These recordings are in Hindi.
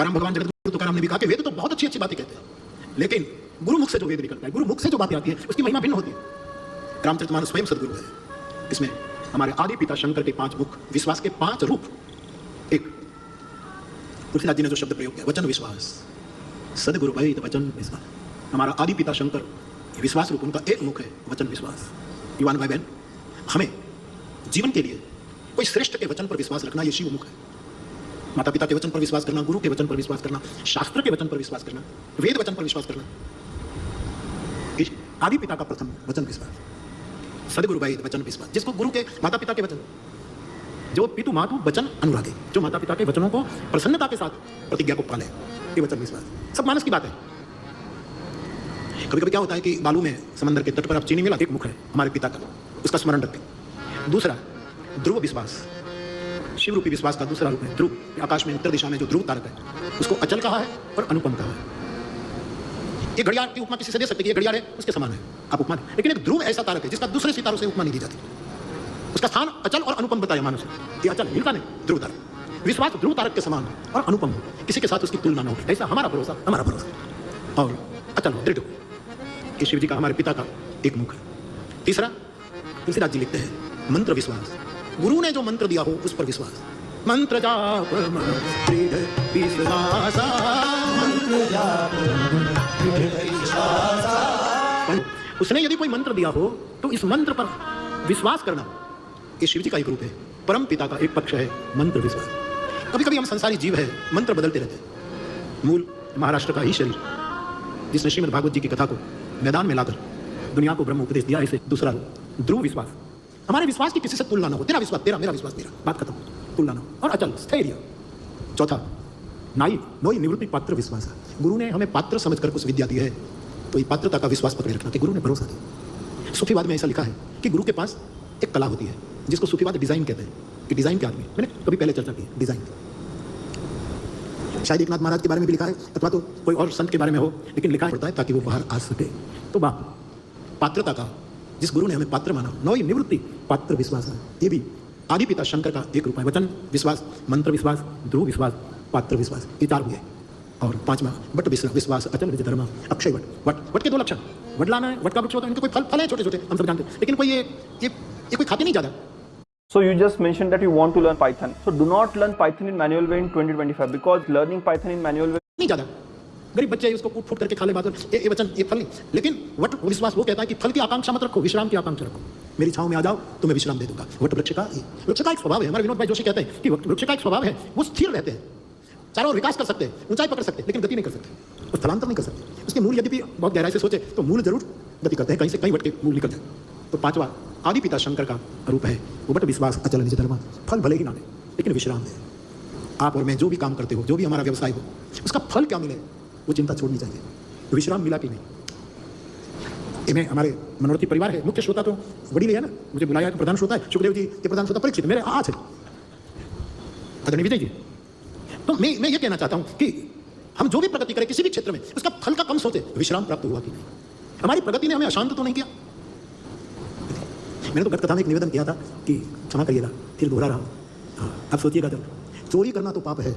तुकाराम भगवान जगत तुकाराम ने भी कहा कि वेद तो बहुत अच्छी अच्छी बातें कहते हैं, लेकिन गुरु मुख से जो वेद निकलता है, गुरु मुख से जो बातें आती है, उसकी महिमा भिन्न होती है। रामचरितमानस स्वयं सदगुरु है। इसमें हमारे आदि पिता शंकर के 5 मुख, विश्वास के 5 रूप। एक तुलसीदास जी ने जो शब्द प्रयोग किया, वचन विश्वास, सदगुरु भाई वचन विश्वास। हमारा आदि पिता शंकर विश्वास रूप उनका एक मुख है, वचन विश्वास। युवान भाई बहन, हमें जीवन के लिए कोई श्रेष्ठ के वचन पर विश्वास रखना, ये शिव मुख है। माता पिता के वचन पर विश्वास करना, गुरु के वचन पर विश्वास करना, शास्त्र के वचन पर विश्वास करना, वेद वचन पर विश्वास करना, आदि पिता का प्रथम वचन विश्वास, सदगुरु भाई वचन विश्वास। जिसको गुरु के, माता पिता के वचन, जो पितु मातु वचन अनुरागे, जो माता पिता के वचनों को प्रसन्नता के साथ प्रतिज्ञा को पाले, ये वचन विश्वास। सब मानस की बात है। कभी कभी क्या होता है कि बालू में समंदर के तट पर आप चीनी मिला, एक मुख है हमारे पिता का, उसका स्मरण रखें। दूसरा ध्रुव विश्वास, शिव रूपी विश्वास का दूसरा रूप है ध्रुव। आकाश में उत्तर दिशा में जो ध्रुव तारक है, उसको अचल कहा है और अनुपम कहा है। ये घड़ियाल की उपमा किसी से दे सकते कि ये घड़ियाल है, उसके समान है, आप उपमा, लेकिन एक ध्रुव ऐसा तारक है जिसका दूसरे सितारों से उपमा नहीं दी जाती। उसका स्थान अचल और अनुपम बताया मानव से। ये अचल मिलता नहीं, ध्रुव तारक। विश्वास ध्रुव तारक के समान हो और अनुपम हो, किसी के साथ उसकी तुलना ना हो, ऐसा हमारा भरोसा, हमारा भरोसा और अचल हो, दृढ़ हो। ये शिव जी का, हमारे पिता का एक मुख है। तीसरा तुलसीदास जी लिखते हैं मंत्र विश्वास, गुरु ने जो मंत्र दिया हो उस पर विश्वास। मंत्र जाप दृढ़ विश्वासा, मंत्र जाप दृढ़ विश्वासा। उसने यदि कोई मंत्र दिया हो तो इस मंत्र पर विश्वास करना, ये शिव जी का एक रूप है। परम पिता का एक पक्ष है मंत्र विश्वास। कभी कभी हम संसारी जीव है, मंत्र बदलते रहते हैं। मूल महाराष्ट्र का ही शरीर, जिसने श्रीमद् भागवत जी की कथा को मैदान में लाकर दुनिया को ब्रह्म उपदेश दिया, ऐसे दूसरा रूप ध्रुव विश्वास। हमारे विश्वास की किसी से तुलना ना हो, तेरा विश्वास तेरा, मेरा विश्वास मेरा, बात खत्म, तुलना ना हो। और अचल स्थैर्य। चौथा नाई नोई निवृत्ति पात्र विश्वास। गुरु ने हमें पात्र समझकर कुछ विद्या दी है, तो ये पात्रता का विश्वास पकड़े रखना कि गुरु ने भरोसा दिया। सूफीवाद में ऐसा लिखा है कि गुरु के पास एक कला होती है जिसको सूफीवाद डिजाइन कहते हैं कि डिजाइन के आदमी, मैंने कभी पहले चर्चा की है डिजाइन। शायद एकनाथ महाराज के बारे में भी लिखा है, अथवा तो कोई और संत के बारे में हो, लेकिन लिखा पड़ता है ताकि वो बाहर आ सके। तो पात्रता का, जिस गुरु ने हमें पात्र माना, नोई निवृत्ति पात्र विश्वास है। ये भी आदि पिता शंकर का एक रूप है। वचन विश्वास, मंत्र विश्वास, ध्रुव विश्वास, पात्र विश्वास, ये 4 हुए। और 5वां वट विश्वास, अचल विजय धर्म, अक्षय वट। वट के 2 लक्षण, वडलाना है, वट का वृक्ष होता है, इनके कोई फल है छोटे छोटे, हम सब जानते हैं, लेकिन कोई ये कोई खाते नहीं ज्यादा। So you just mentioned that you want to learn Python. So do not learn Python in manual way in 2025 because learning Python in manual way नहीं ज्यादा। गरीब बच्चे उसको कूट फूट करके खा ले, बात ये वचन ये फल नहीं। लेकिन वट विश्वास वो कहता है कि फल की आकांक्षा मत रखो, विश्राम की आकांक्षा रखो। मेरी छांव में आ जाओ तो मैं विश्राम दे दूंगा। वट वृक्ष का एक स्वभाव है। हमारे विनोद भाई जोशी कहते हैं कि वृक्ष का एक स्वभाव है, वो स्थिर रहते हैं, चारों ओर विकास कर सकते हैं, ऊंचाई पकड़ सकते हैं, लेकिन गति नहीं कर सकते, वो स्थलांतर नहीं कर सकते। उसके मूल यदि भी बहुत गहराई से सोचे तो मूल जरूर गति करते हैं, कहीं से कहीं वट के मूल निकल जाए। तो 5वां आदि पिता शंकर का रूप है वो वट विश्वास, अचल निज धर्म। फल भले ही ना दे लेकिन विश्राम दे। आप और मैं जो भी काम करते हो, जो भी हमारा व्यवसाय हो, उसका फल क्या मिले वो चिंता छोड़नी चाहिए। तो विश्राम मिला कि नहीं। इन्हें हमारे मनोरथी परिवार है, मुख्य श्रोता तो वडील है ना, मुझे बुलाया प्रधान श्रोता है सुखदेव जी, ये प्रधान श्रोता परीक्षित मेरे आज है आदरणीय विजय जी। तो मैं ये कहना चाहता हूं कि हम जो भी प्रगति करें किसी भी क्षेत्र में, उसका फल का कम सोचे, विश्राम प्राप्त हुआ कि नहीं। हमारी प्रगति ने हमें अशांत तो नहीं किया। मैंने तो गत कथा में एक निवेदन किया था कि क्षमा करिएगा, फिर दोहरा रहा हूं। हाँ, आप सोचिएगा, जब चोरी करना तो पाप है,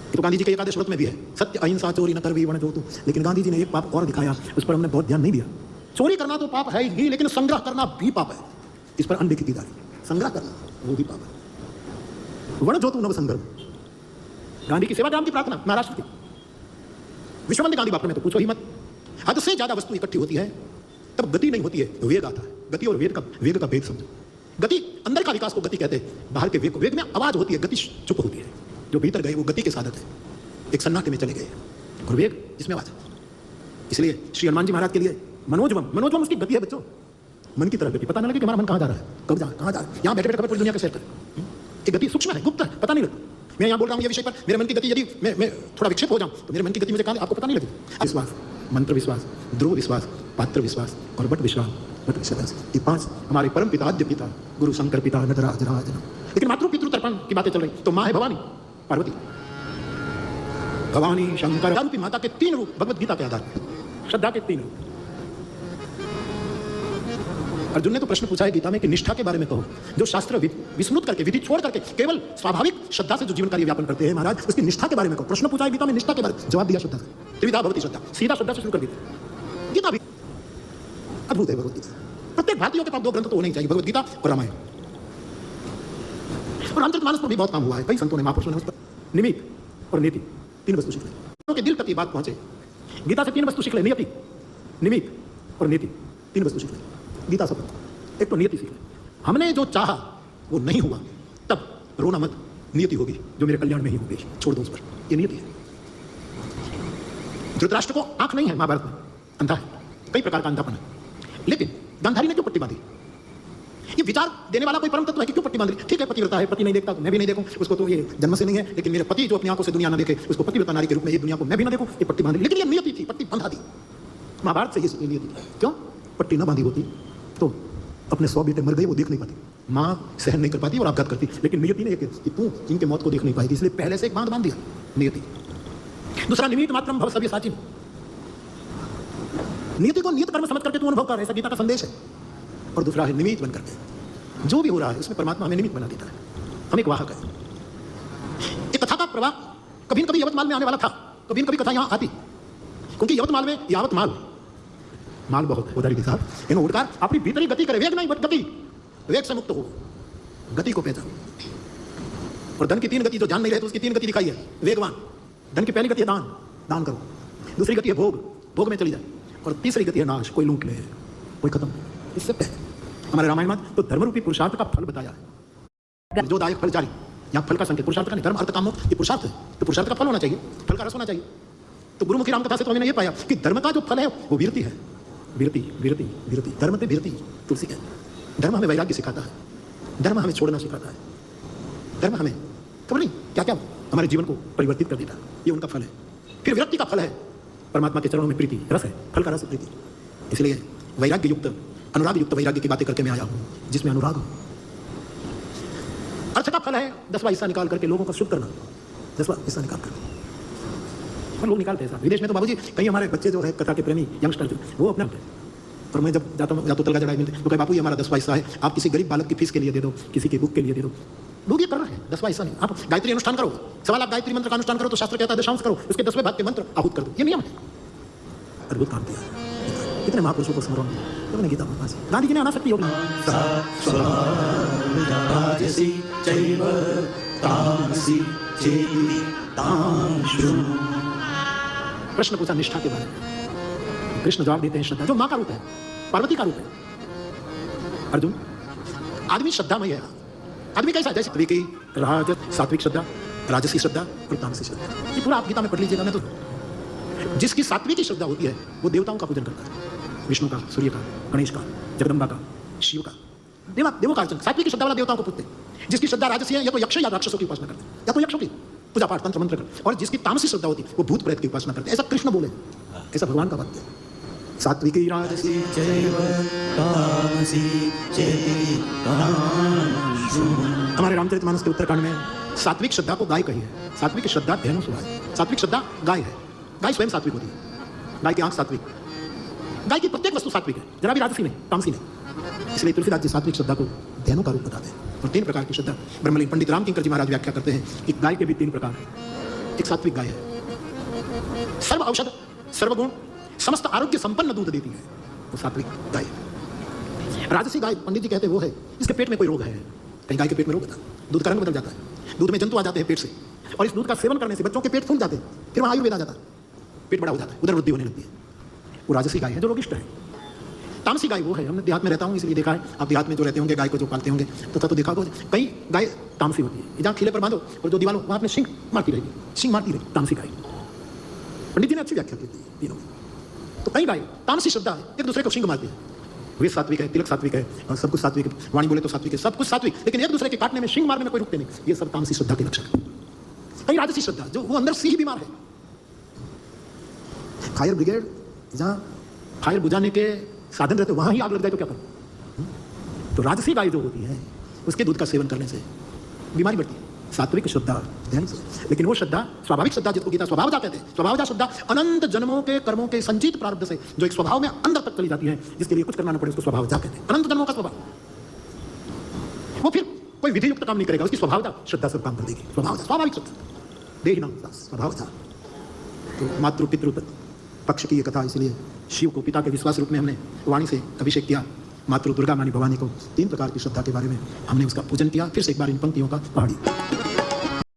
तो गांधी जी के एकादश व्रत में भी है, सत्य अहिंसा चोरी न करवी वण जोतु। लेकिन गांधी जी ने एक पाप और दिखाया, उस पर हमने बहुत ध्यान नहीं दिया। चोरी करना तो पाप है ही, लेकिन संग्रह करना भी पाप है। इस पर अनदेखी की जा रही है। संग्रह करना वो भी पाप है। वण जोतु नव संग्रह, गांधी की सेवाग्राम की प्रार्थना महाराष्ट्र की। विश्वबंद गांधी बापू में तो पूछो ही मत। हद से ज्यादा वस्तु इकट्ठी होती है तब गति नहीं होती है, वेग आता है। गति और वेग का भेद समझो। गति अंदर का विकास को गति कहते हैं, बाहर के वेग को। वेग में आवाज होती है, गति चुप होती है। जो भीतर गए वो गति के साधक है, एक सन्नाटे में चले गए, और वेग जिसमें आवाज है। इसलिए श्री हनुमान जी महाराज के लिए मनोजवम उसकी गति है बच्चों। मन की तरफ गति, पता नहीं लगे कि हमारा मन कहाँ जा रहा है, कब जा कहाँ जा रहा है। यहाँ बैठे बैठे खबर पूरी दुनिया के सैर करें। ये गति सूक्ष्म है, गुप्त है, पता नहीं लगता। मैं यहाँ बोल रहा हूँ ये विषय पर, मेरे मन की गति यदि मैं थोड़ा विक्षेप हो जाऊँ तो मेरे मन की गति मुझे कहाँ आपको पता नहीं लगेगी। विश्वास, मंत्र विश्वास, ध्रुव विश्वास, पात्र विश्वास और वट विश्वास। ये 5 हमारे परम पिता, आद्य पिता, गुरु शंकर पिता, नटराज राज। लेकिन मातृ पितृ तर्पण की बातें चल रही, तो माँ है भवानी पार्वती। भवानी शंकर रूपी माता के 3 रूप भगवत गीता के आधार पर, श्रद्धा के 3 रूप। अर्जुन ने तो प्रश्न पूछा है गीता में कि निष्ठा के बारे में कहो, जो शास्त्र विस्मृत करके, विधि छोड़ करके केवल स्वाभाविक श्रद्धा से जो जीवन कार्य व्यापन करते हैं महाराज, उसकी निष्ठा के बारे में कहो। प्रश्न पूछा है गीता में निष्ठा के बारे में, जवाब दिया श्रद्धा से। त्रिविधा भवति श्रद्धा, सीधा श्रद्धा से शुरू कर दिया। गीता भी अद्भुत है। भगवदगीता प्रत्येक भारतीयों के पास 2 ग्रंथ तो होने ही चाहिए, भगवदगीता और रामायण। और रामचरितमानस पर भी बहुत काम हुआ है। कई संतों ने, महापुरुषों ने उस पर निमित्त और नीति 3 वस्तु सीख ली। के दिल तक ये बात पहुंचे। गीता से 3 वस्तु सीख ले, नियति, निमित्त और नीति, 3 वस्तु सीख ले गीता से। एक तो नियति सीख ले, हमने जो चाहा वो नहीं हुआ, तब रोना मत, नियति होगी जो मेरे कल्याण में ही होगी, छोड़ दो उस पर, ये नियति है। धृतराष्ट्र को आंख नहीं है महाभारत में, अंधा है, कई प्रकार का अंधापन है, लेकिन गांधारी ने क्यों पट्टी बांधी? ये विचार देने वाला कोई परम तत्व है कि क्यों पट्टी बांध रही? ठीक है, पतिव्रता है, पति नहीं देखता तो मैं भी नहीं देखूं, उसको तो ये जन्म से नहीं है, लेकिन मेरे पति जो अपनी आंखों से दुनिया ना देखे, उसको पतिव्रता नारी के रूप में ये दुनिया को मैं भी ना देखूं, ये पट्टी बांध ली। लेकिन ये नियति थी, पट्टी बंधा दी। महाभारत से ये नियति थी। क्यों? पट्टी ना बांधी होती तो अपने 100 बेटे मर गए, वो देख नहीं पाती, माँ सहन नहीं कर पाती और आपघात करती। लेकिन नियति ने कि तू इनके मौत को देख नहीं पाएगी, इसलिए पहले से एक बांध बांध दिया, नियति। दूसरा, निमित्त मात्रम भव सव्यसाचिन। नियति को नियत कर्म समझ करके तू अनुभव कर, ऐसा गीता का संदेश है। और दूसरा है निमित्त बन करके, जो भी हो रहा है उसमें परमात्मा हमें निमित्त बना देता है, हम एक वाहक है। एक कथा का प्रवाह कभी न कभी यवतमाल में आने वाला था, कभी न कभी कथा यहां आती, क्योंकि यवतमाल में यावतमाल माल बहुत है उधारी के साथ। इन उड़कार अपनी भीतरी गति करे, वेग नहीं बट गति, वेग से मुक्त हो, गति को पहचानो। और धन की 3 गति जो जान नहीं रहे तो उसकी 3 गति दिखाई है। वेगवान, धन की पहली गति है दान, दान करो। दूसरी गति है भोग, भोग में चली जाए। और तीसरी गति है नाश, कोई लूट ले, कोई खत्म। इससे पहले हमारे रामायण में तो धर्म रूपी पुरुषार्थ का फल बताया है, जो दायक फल जारी। यहाँ फल का संकेत, पुरुषार्थ का नहीं, धर्म अर्थ काम मोक्ष, ये पुरुषार्थ है, तो पुरुषार्थ का फल होना चाहिए, फल का रस होना चाहिए। तो गुरुमुखी राम कथा से तो हमने ये पाया कि धर्म का जो फल है वो वीरति है। वीरति, वीरति, वीरति, धर्म पे वीरति, तुलसी है। धर्म हमें वैराग्य सिखाता है, धर्म हमें छोड़ना सिखाता है, धर्म हमें खबर नहीं क्या क्या हमारे जीवन को परिवर्तित कर देता है, ये उनका फल है। फिर विरक्ति का फल है परमात्मा के चरणों में प्रीति, रस है, फल का रस है प्रीति। इसलिए वैराग्य युक्त, अनुराग युक्त वैराग्य की बातें करके मैं आया हूँ, जिसमें अनुराग हो। अर्थ का फल है 10वां हिस्सा निकाल करके लोगों का शुद्ध करना, 10वां हिस्सा निकाल करके। और लोग निकालते हैं साहब, विदेश में तो बाबूजी कई हमारे बच्चे जो है कथा के प्रेमी यंगस्टर जो वो अपने और मैं जब जाता हूँ या तो तलगा चढ़ाई मिलते तो कहे बापू ये हमारा 10वां हिस्सा है, आप किसी गरीब बालक की फीस के लिए दे दो, किसी की बुक के लिए दे दो। लोग ये कर रहे हैं, 10वां हिस्सा नहीं। आप गायत्री अनुष्ठान करो, सवाल आप गायत्री मंत्र का अनुष्ठान करो तो शास्त्र कहता है दशांश करो, उसके 10वें भाग के मंत्र आहूत कर दो, ये नियम है। अद्भुत काम किया है, इतने महापुरुषों को स्मरण तो मैंने गीता में गांधी जी ने अनासक्ति होगी। प्रश्न पूछा निष्ठा के बारे में, कृष्ण जवाब देते हैं श्रद्धा, जो मां का रूप है, पार्वती का रूप है। अर्जुन, आदमी श्रद्धामय है। आदमी कैसा है? जैसे त्रिकी, सात्विक श्रद्धा, राजसी श्रद्धा और तामसी श्रद्धा। ये पूरा आप गीता में पढ़ लीजिएगा। मैं तो जिसकी सात्विक श्रद्धा होती है वो देवताओं का पूजन करता है, विष्णु का, सूर्य का, गणेश का, जगदम्बा का, शिव का, देवों का अर्चन। सात्विक श्रद्धा वाला देवताओं को पूजते हैं। जिसकी श्रद्धा राजसी है या तो यक्ष या राक्षसों की उपासना करते हैं, या तो यक्षों की पूजा पाठ तंत्र मंत्र कर। और जिसकी तामसी श्रद्धा होती है वो भूत प्रेत की उपासना करते हैं। ऐसा कृष्ण बोले, ऐसा भगवान का वाक्य है। सात्विकी राजसी हमारे रामचरितमानस के उत्तरकांड में सात्विक श्रद्धा को गाय कही है। सात्विक श्रद्धा धेनु सुहा है, सात्विक श्रद्धा गाय है। गाय स्वयं सात्विक होती है, गाय की आंख सात्विक, गाय की प्रत्येक वस्तु सात्विक है, जरा भी राजसी नहीं, तामसी नहीं। इसलिए तुलसीदास जी सात्विक श्रद्धा को धेनु का रूप बताते हैं। और 3 प्रकार की श्रद्धा ब्रह्मलीन पंडित रामकिंकर जी महाराज व्याख्या करते हैं कि गाय के भी 3 प्रकार हैं। एक सात्विक गाय है, सर्व औषध, सर्वगुण, समस्त आरोग्य संपन्न दूध देती है, वो सात्विक गाय है। राजसी गाय पंडित जी कहते हैं वो है जिसके पेट में कोई रोग है। कहीं गाय के पेट में रोग होता है, दूध का रंग बदल जाता है, दूध में जंतु आ जाते हैं पेट से, और इस दूध का सेवन करने से बच्चों के पेट फूल जाते हैं, फिर वहां आयुर्वेद आ जाता है, पेट बड़ा हो जाता है, उधर वृद्धि होने लगती है। वो राजसी गाय है जो रोगिष्ट है। तामसी गाय वो है, हमने देहात में रहता हूँ इसलिए देखा है, आप देहात में जो रहते होंगे गाय को जो पालते होंगे तो देखा होगा कई गाय तामसी होती है। जहाँ खिले पर बांधो और जो दीवार वहाँ अपने सिंह मारती रहेगी, सिंह मारती रहेगी, तामसी गाय। पंडित जी ने अच्छी व्याख्या की तीनों में। तो कई गाय तामसी श्रद्धा है, एक दूसरे को सिंह मारती है। वे सात्विक है, तिलक सात्विक है, और सब कुछ सात्विक है, वाणी बोले तो सात्विक है, सब कुछ सात्विक, लेकिन एक दूसरे के काटने में, सिंह मारने में कोई रुकते नहीं। ये सब तामसी श्रद्धा के लक्षण है। कई राजसी श्रद्धा जो वो अंदर से ही बीमार है। फायर ब्रिगेड जहाँ फायर बुझाने के साधन रहते वहां ही आग लग जाए तो क्या करो? तो राजसी गाय जो होती है उसके दूध का सेवन करने से बीमारी बढ़ती है। सात्विक श्रद्धा, ध्यान से। लेकिन वो श्रद्धा, स्वाभाविक श्रद्धा जिसको गीता स्वभावजा कहते हैं, स्वभावजा श्रद्धा अनंत जन्मों के कर्मों के संचित प्रारब्ध से जो एक स्वभाव में अंदर तक चली जाती है, जिसके लिए कुछ करना न पड़े, उसको स्वभावजा कहते हैं। अनंत जन्मों का स्वभाव, वो फिर कोई विधि युक्त काम नहीं करेगा, उसकी स्वभावजा श्रद्धा सब काम कर देगी। स्वभावजा, स्वाभाविक श्रद्धा, देहिनाम स्वभावजा। तो मातृ पितृ पक्ष की ये कथा, इसलिए शिव को पिता के विश्वास रूप में हमने वाणी से अभिषेक किया। मातृ दुर्गा मानी भवानी को 3 प्रकार की श्रद्धा के बारे में हमने उसका पूजन किया। फिर से एक बार इन पंक्तियों का पहाड़ी।